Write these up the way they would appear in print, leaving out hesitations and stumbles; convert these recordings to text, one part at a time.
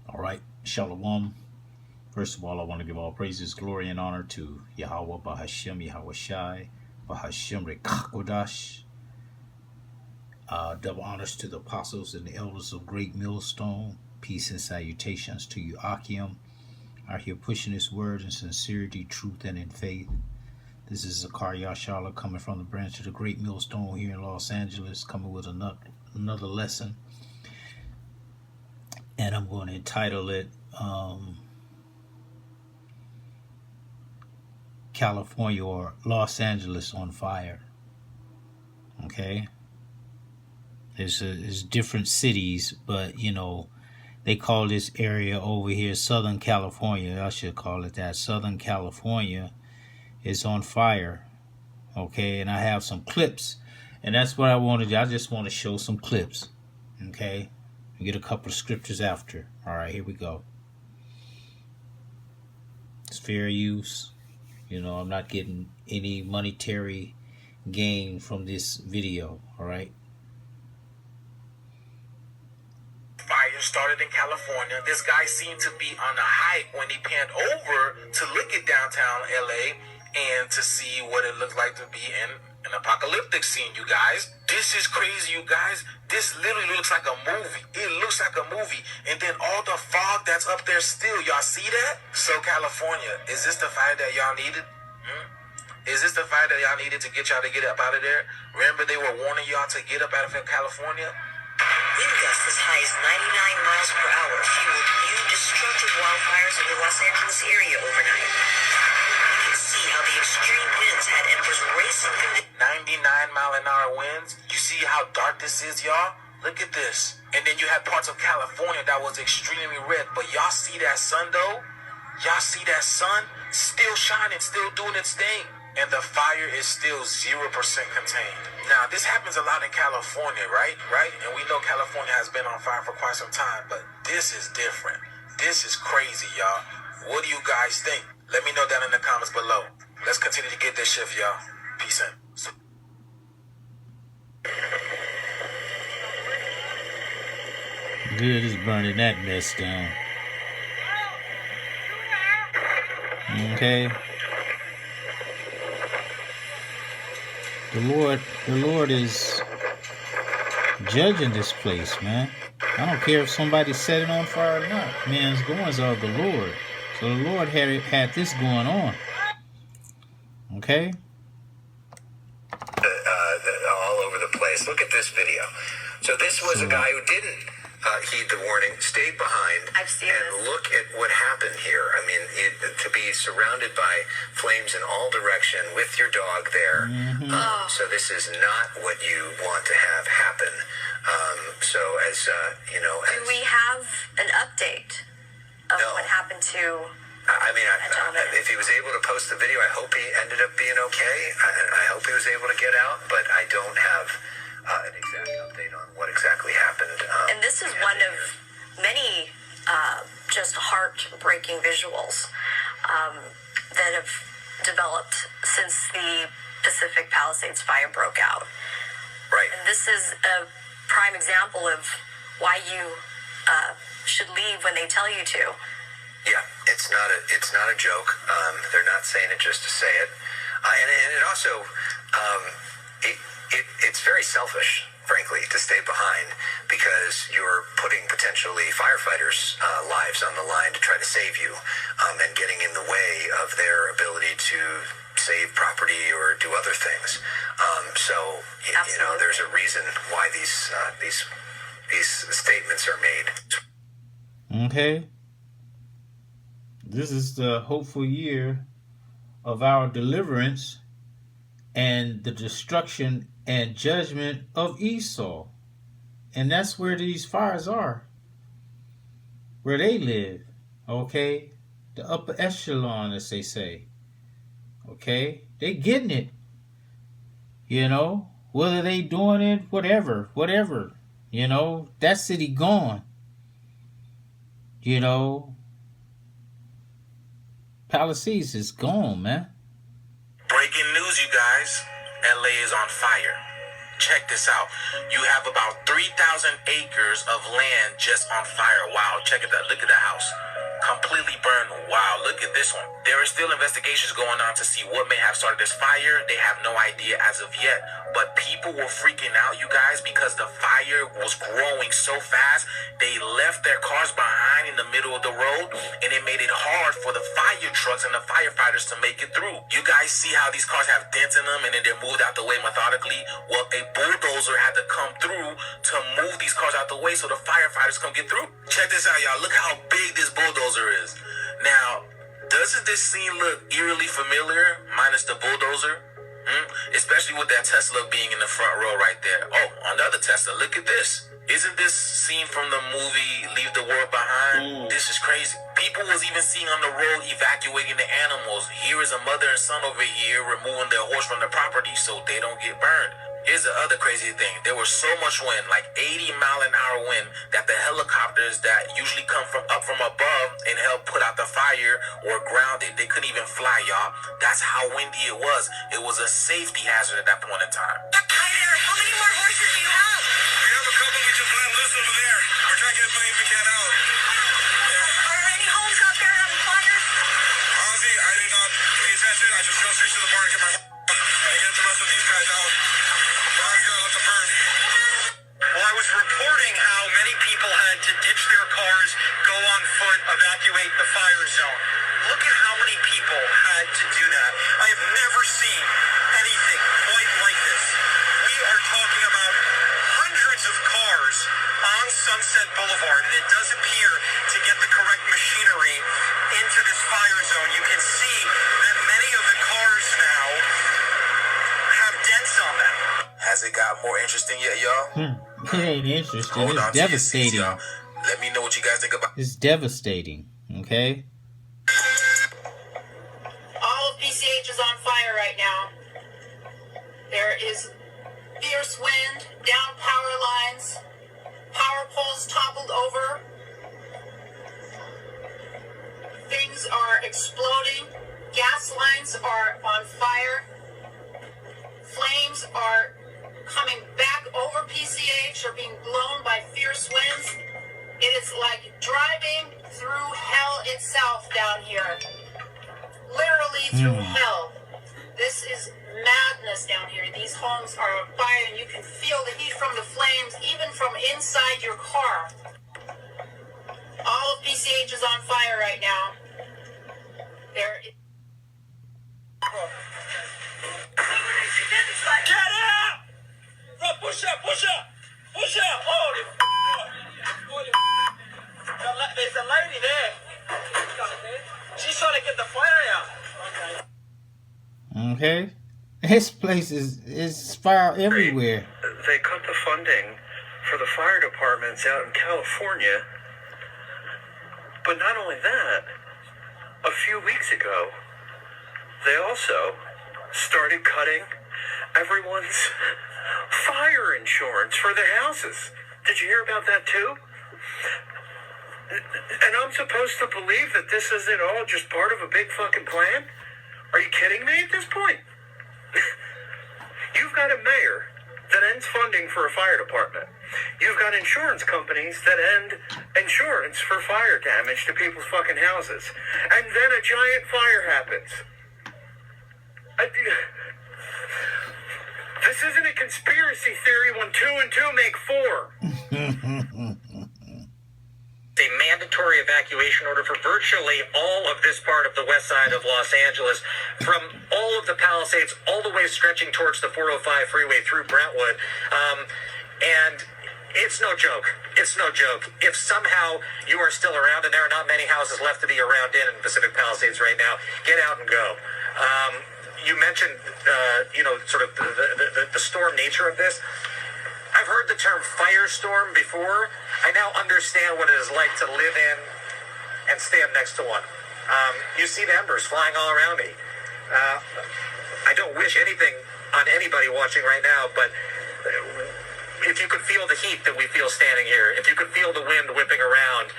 All right, Shalom. First of all, I want to give all praises, glory, and honor to Yahweh Bahashem Yahweh Shai, Bahashem Rekakodash. Double honors to the apostles and the elders of Great Millstone. Peace and salutations to you, Akim, out here pushing this word in sincerity, truth, and in faith. This is Zakaria Shala coming from the branch of the Great Millstone here in Los Angeles, coming with another lesson. And I'm going to entitle it California or Los Angeles on fire. Okay? There's different cities, but you know, they call this area over here Southern California. I should call it that. Southern California is on fire. Okay, and I have some clips, and that's what I want to do. I just want to show some clips. Okay, we get a couple of scriptures after. All right, here we go. It's fair use. You know, I'm not getting any monetary gain from this video. All right. Fire started in California. This guy seemed to be on a hike when he panned over to look at downtown LA and to see what it looked like to be in an apocalyptic scene, you guys. This is crazy, you guys. This literally looks like a movie. It looks like a movie. And then all the fog that's up there still. Y'all see that? So California, is this the fire that y'all needed? Is this the fire that y'all needed to get y'all to get up out of there? Remember they were warning y'all to get up out of California? Wind gusts as high as 99 miles per hour fueled new destructive wildfires in the Los Angeles area overnight. You can see how the extreme winds had embers racing through the 99-mile-an-hour winds. You see how dark this is, y'all? Look at this. And then you had parts of California that was extremely red. But y'all see that sun, though? Y'all see that sun? Still shining, still doing its thing. And the fire is still 0% contained. Now, this happens a lot in California, right? And we know California has been on fire for quite some time, but this is different. This is crazy, y'all. What do you guys think? Let me know down in the comments below. Let's continue to get this shift, y'all. Peace in. Good is burning that mess down. Okay. The Lord is judging this place, man. I don't care if somebody set it on fire or not. Man's goings are of the Lord. So the Lord had this going on. Okay? All over the place. Look at this video. So this was a guy who didn't heed the warning, stayed behind, I've seen and this. look at what happened here. I mean, to be surrounded by flames in all direction with your dog there. So this is not what you want to have happen. So as you know, Do we have an update of No. what happened to I mean, that gentleman? if he was able to post the video, I hope he ended up being okay. I hope he was able to get out, but I don't have an exact update on what exactly happened. And this is one of many just heartbreaking visuals that have developed since the Pacific Palisades fire broke out. Right. And this is a prime example of why you should leave when they tell you to. Yeah, it's not a joke. They're not saying it just to say it, and it also it's very selfish, frankly, to stay behind because you're putting potentially firefighters' lives on the line to try to save you, and getting in the way of their ability to save property or do other things. So you know, there's a reason why these statements are made. Okay. This is the hopeful year of our deliverance and the destruction and judgment of Esau. And that's where these fires are. Where they live. Okay? The upper echelon, as they say. Okay? They getting it. You know? Whether they doing it, whatever. You know? That city gone. You know? Palisades is gone, man. Breaking news, you guys. LA is on fire. Check this out. You have about 3,000 acres of land just on fire. Wow, check it out. Look at the house. Completely burned. Wow, look at this one. There are still investigations going on to see what may have started this fire. They have no idea as of yet. But people were freaking out, you guys, because the fire was growing so fast. They left their cars behind in the middle of the road, and it made it hard for the fire trucks and the firefighters to make it through. You guys see how these cars have dents in them, and then they're moved out the way methodically? Well, a bulldozer had to come through to move these cars out the way so the firefighters can get through. Check this out, y'all. Look how big this bulldozer is. Now, doesn't this scene look eerily familiar, minus the bulldozer? Especially with that Tesla being in the front row right there. Oh, another Tesla. Look at this. Isn't this scene from the movie Leave the World Behind? This is crazy. People was even seen on the road evacuating the animals. Here is a mother and son over here removing their horse from the property so they don't get burned. Here's the other crazy thing. There was so much wind, like 80-mile-an-hour wind, that the helicopters that usually come from up from above and help put out the fire were grounded. They couldn't even fly, y'all. That's how windy it was. It was a safety hazard at that point in time. Ryder, how many more horses do you have? We have a couple. We just let loose over there. We're trying to get as many as we can out. Are there any homes out there having fires? Honestly, I did not pay attention. I just go straight to the bar and get my and get the rest of these guys out. Well, I was reporting how many people had to ditch their cars, go on foot, evacuate the fire zone. Look at how many people had to do that. I have never seen anything quite like this. We are talking about hundreds of cars on Sunset Boulevard, and it does appear to get the correct machinery into this fire zone. You can see that many of the cars now have dents on them. Has it got more interesting yet, y'all? It ain't interesting. Hold on It's to your seats, devastating. y'all. Let me know what you guys think about. It's devastating. Okay? All of PCH is on fire right now. There is fierce wind, down power lines, power poles toppled over. Things are exploding. Gas lines are on fire. Flames are coming back over PCH or being blown by fierce winds. It is like driving through hell itself down here. Literally through hell. This is madness down here. These homes are on fire and you can feel the heat from the flames even from inside your car. All of PCH is on fire right now. There is... Get out! Bro, push up! Holy there's a lady there. She's trying to get the fire out. Okay? This place is fire everywhere. They cut the funding for the fire departments out in California. But not only that, a few weeks ago, they also started cutting everyone's fire insurance for their houses. Did you hear about that too? And I'm supposed to believe that this isn't all just part of a big fucking plan? Are you kidding me at this point? You've got a mayor that ends funding for a fire department. You've got insurance companies that end insurance for fire damage to people's fucking houses. And then a giant fire happens. This isn't a conspiracy theory when 2 and 2 make 4. A mandatory evacuation order for virtually all of this part of the west side of Los Angeles, from all of the Palisades all the way stretching towards the 405 freeway through Brentwood. And it's no joke. It's no joke. If somehow you are still around, and there are not many houses left to be around in Pacific Palisades right now, get out and go. You mentioned, sort of the storm nature of this. I've heard the term firestorm before. I now understand what it is like to live in and stand next to one. You see the embers flying all around me. I don't wish anything on anybody watching right now, but if you could feel the heat that we feel standing here, if you could feel the wind whipping around,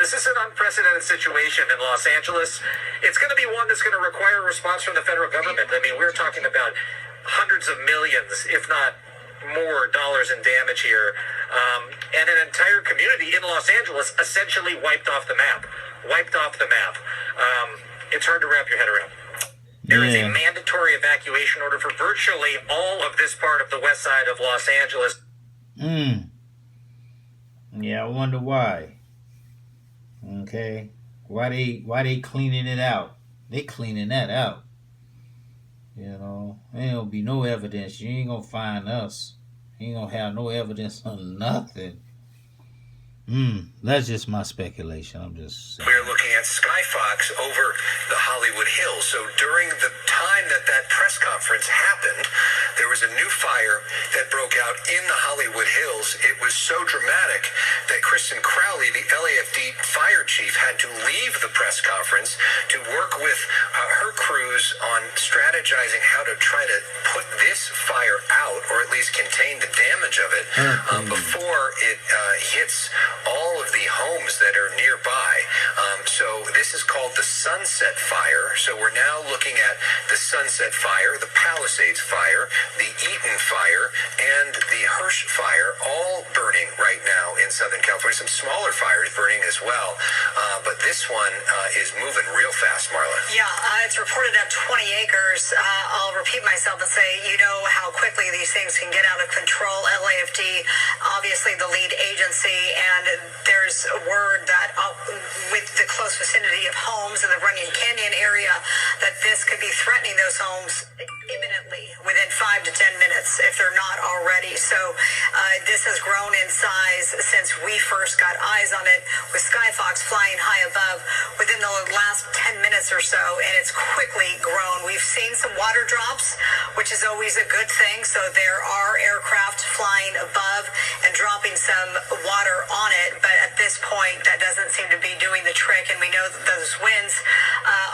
this is an unprecedented situation in Los Angeles. It's going to be one that's going to require a response from the federal government. I mean, we're talking about hundreds hundreds of millions, if not more, dollars in damage here. And an entire community in Los Angeles essentially wiped off the map. It's hard to wrap your head around. There is a mandatory evacuation order for virtually all of this part of the west side of Los Angeles. Yeah, I wonder why. Okay. Why they cleaning it out? They cleaning that out. You know, there ain't gonna be no evidence. You ain't gonna find us. You ain't gonna have no evidence on nothing. That's just my speculation. I'm just saying. We're looking at Skyfox over the Hollywood Hills. So during the time that press conference happened, there was a new fire that broke out in the Hollywood Hills. It was so dramatic that Kristen Crowley, the LAFD fire chief, had to leave the press conference to work with her crews on strategizing how to try to put this fire out, or at least contain the damage of it before it hits all of the homes that are nearby. So this is called the Sunset Fire. So we're now looking at the Sunset Fire, the Palisades Fire, the Eaton Fire, and the Hirsch Fire, all burning right now in Southern California. Some smaller fires burning as well. But this one is moving real fast, Marla. Yeah, it's reported at 20 acres. I'll repeat myself and say, you know how quickly these things can get out of control. LAFD, obviously the lead agency, and there's word that with the close vicinity of homes in the Runyon Canyon area, that this could be threatening those homes imminently within 5 to 10 minutes if they're not already. So this has grown in size since we first got eyes on it, with Skyfox flying high above within the last 10 minutes or so, and it's quickly grown. We've seen some water drops, which is always a good thing. So there are aircraft flying above and dropping some water on it, but at this point that doesn't seem to be doing the trick, and we know that those winds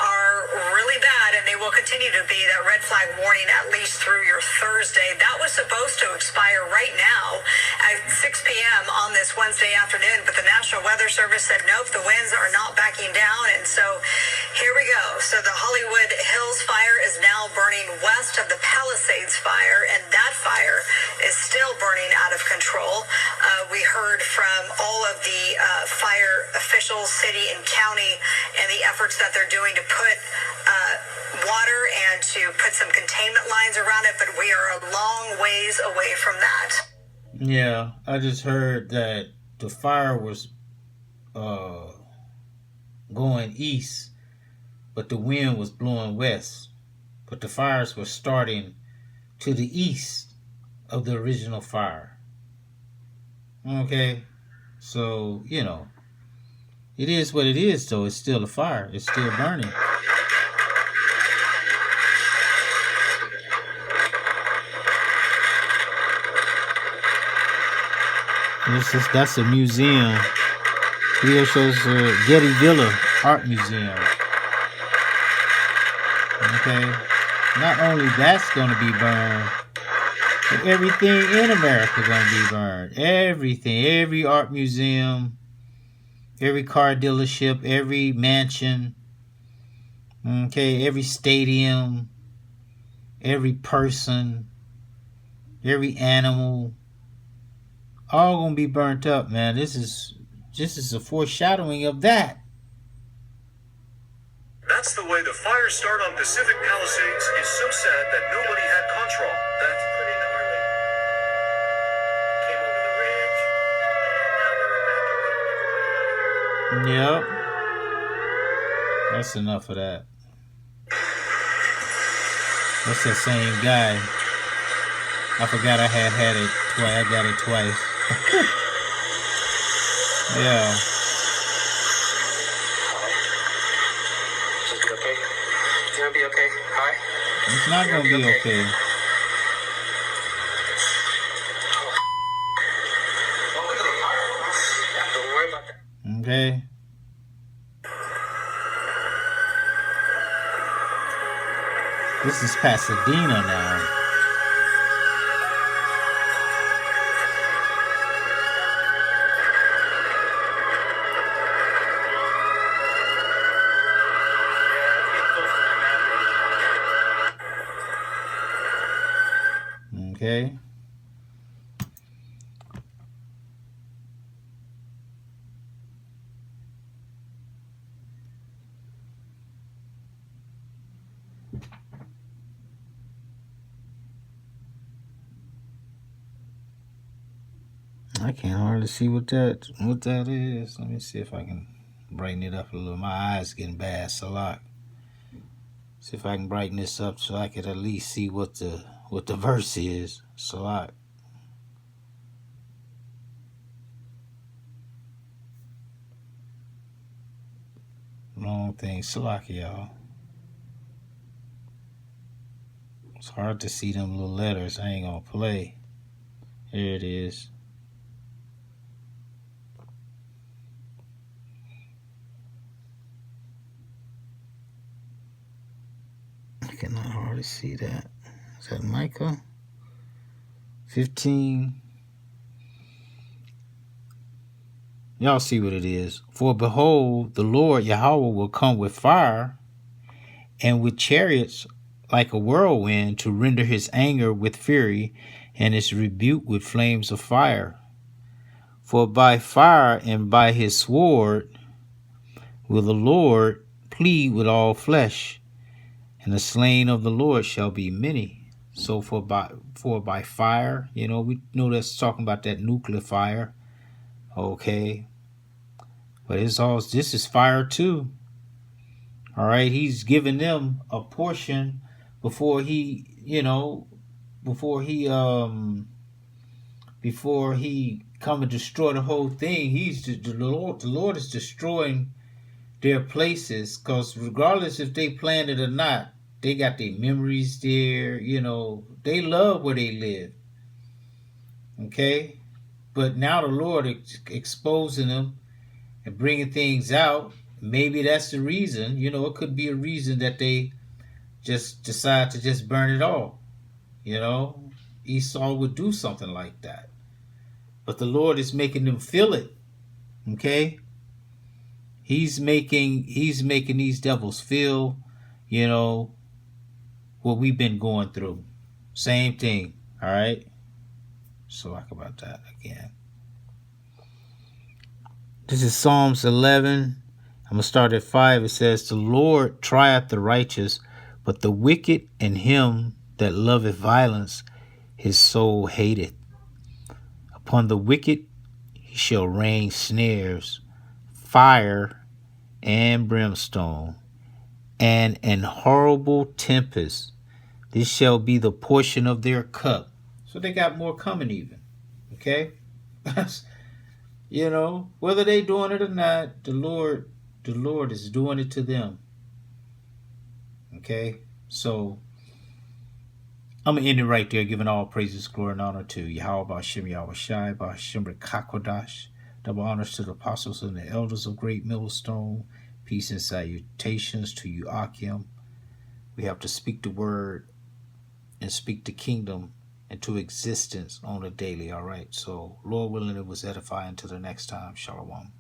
are really bad, and they will continue to be. That red flag warning at least through your Thursday, that was supposed to expire right now at 6 p.m. on this Wednesday afternoon, but the National Weather Service said nope, the winds are not backing down, and so here we go. So the Hollywood Hills fire is now burning west of the Palisades fire, and that fire is still burning out of control. We heard from all of the fire officials, city and county, and the efforts that they're doing to put water and to put some containment lines around it, but we are a long ways away from that. Yeah, I just heard that the fire was going east, but the wind was blowing west. But the fires were starting to the east of the original fire. Okay? So, you know, it is what it is, though. It's still a fire. It's still burning. That's a museum. Video shows Getty Villa Art Museum. Okay? Not only that's going to be burned, but everything in America is going to be burned. Everything. Every art museum, every car dealership, every mansion, okay, every stadium, every person, every animal, all going to be burnt up, man. This is a foreshadowing of that. That's the way the fire start on Pacific Palisades is so sad that nobody had control. That's pretty gnarly. Came over the ridge, and now they're evacuating. Yep. That's enough of that. That's the same guy. I forgot I had it twice. I got it twice. Yeah. Is it okay? It's gonna be okay. Hi. It's not gonna be okay. Don't worry about that. Okay. This is Pasadena now. Okay. I can't hardly see what that is. Let me see if I can brighten it up a little. My eyes getting bad, Salak. See if I can brighten this up so I could at least see what the verse is. Salak. Wrong thing. Salak, y'all. It's hard to see them little letters. I ain't gonna play. Here it is. I cannot hardly see that. Is that Micah? 15. Y'all see what it is. For behold, the Lord Yahweh will come with fire and with chariots like a whirlwind to render his anger with fury and his rebuke with flames of fire. For by fire and by his sword will the Lord plead with all flesh, and the slain of the Lord shall be many. So for by fire, we know that's talking about that nuclear fire. Okay. But this is fire too. All right. He's given them a portion before he come and destroy the whole thing. The Lord is destroying their places, because regardless if they planned it or not, they got their memories there. They love where they live. Okay. But now the Lord is exposing them and bringing things out. Maybe that's the reason. It could be a reason that they just decide to just burn it all. Esau would do something like that. But the Lord is making them feel it. Okay? He's making these devils feel, what we've been going through. Same thing. All right? So talk about that again. This is Psalms 11. I'm going to start at 5. It says, the Lord trieth the righteous, but the wicked and him that loveth violence, his soul hateth. Upon the wicked he shall rain snares, fire and brimstone, and an horrible tempest. This shall be the portion of their cup. So they got more coming even. Okay? Whether they doing it or not, the Lord is doing it to them. Okay? So I'm going to end it right there, giving all praises, glory, and honor to Yahweh, Ba'ashem, Yahweh Shai, Ba'ashem, Rekakodash. Double honors to the apostles and the elders of Great Millstone. Peace and salutations to you, Akim. We have to speak the word and speak the kingdom into existence on a daily, all right? So, Lord willing, it was edifying. Until the next time, Shalom.